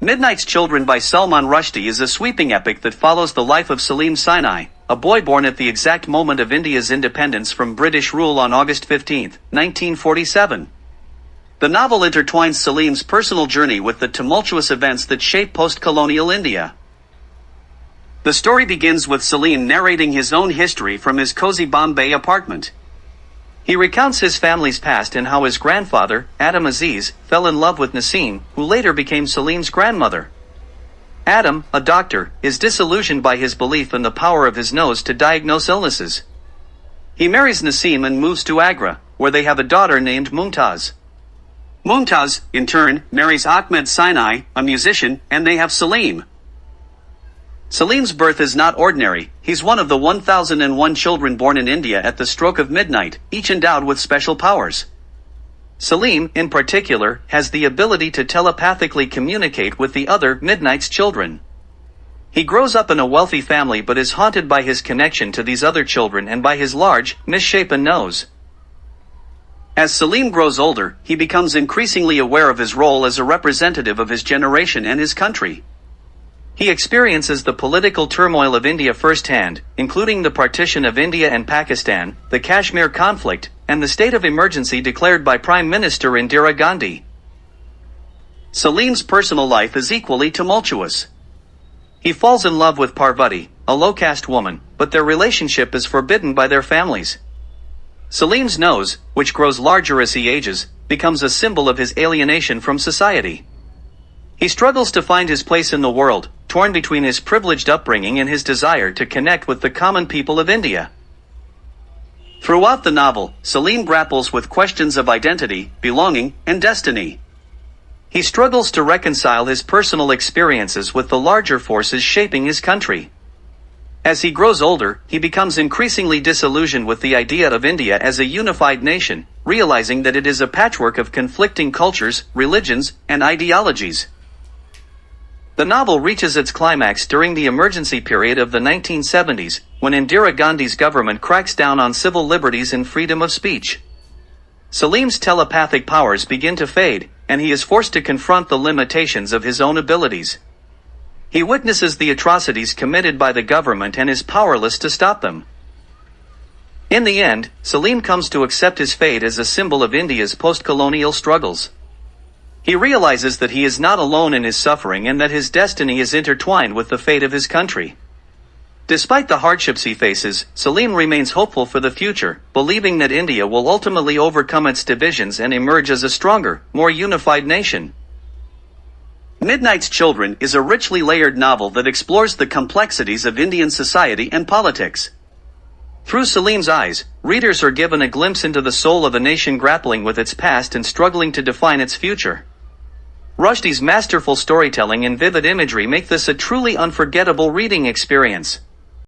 Midnight's Children by Salman Rushdie is a sweeping epic that follows the life of Salim Sinai, a boy born at the exact moment of India's independence from British rule on August 15, 1947. The novel intertwines Salim's personal journey with the tumultuous events that shape post-colonial India. The story begins with Salim narrating his own history from his cozy Bombay apartment. He recounts his family's past and how his grandfather, Adam Aziz, fell in love with Naseem, who later became Salim's grandmother. Adam, a doctor, is disillusioned by his belief in the power of his nose to diagnose illnesses. He marries Naseem and moves to Agra, where they have a daughter named Mumtaz. Mumtaz, in turn, marries Ahmed Sinai, a musician, and they have Salim. Salim's birth is not ordinary. He's one of the 1001 children born in India at the stroke of midnight, each endowed with special powers. Salim, in particular, has the ability to telepathically communicate with the other Midnight's children. He grows up in a wealthy family but is haunted by his connection to these other children and by his large, misshapen nose. As Salim grows older, he becomes increasingly aware of his role as a representative of his generation and his country. He experiences the political turmoil of India firsthand, including the partition of India and Pakistan, the Kashmir conflict, and the state of emergency declared by Prime Minister Indira Gandhi. Salim's personal life is equally tumultuous. He falls in love with Parvati, a low-caste woman, but their relationship is forbidden by their families. Salim's nose, which grows larger as he ages, becomes a symbol of his alienation from society. He struggles to find his place in the world, torn between his privileged upbringing and his desire to connect with the common people of India. Throughout the novel, Salim grapples with questions of identity, belonging, and destiny. He struggles to reconcile his personal experiences with the larger forces shaping his country. As he grows older, he becomes increasingly disillusioned with the idea of India as a unified nation, realizing that it is a patchwork of conflicting cultures, religions, and ideologies. The novel reaches its climax during the emergency period of the 1970s, when Indira Gandhi's government cracks down on civil liberties and freedom of speech. Salim's telepathic powers begin to fade, and he is forced to confront the limitations of his own abilities. He witnesses the atrocities committed by the government and is powerless to stop them. In the end, Salim comes to accept his fate as a symbol of India's post-colonial struggles. He realizes that he is not alone in his suffering and that his destiny is intertwined with the fate of his country. Despite the hardships he faces, Salim remains hopeful for the future, believing that India will ultimately overcome its divisions and emerge as a stronger, more unified nation. Midnight's Children is a richly layered novel that explores the complexities of Indian society and politics. Through Salim's eyes, readers are given a glimpse into the soul of a nation grappling with its past and struggling to define its future. Rushdie's masterful storytelling and vivid imagery make this a truly unforgettable reading experience.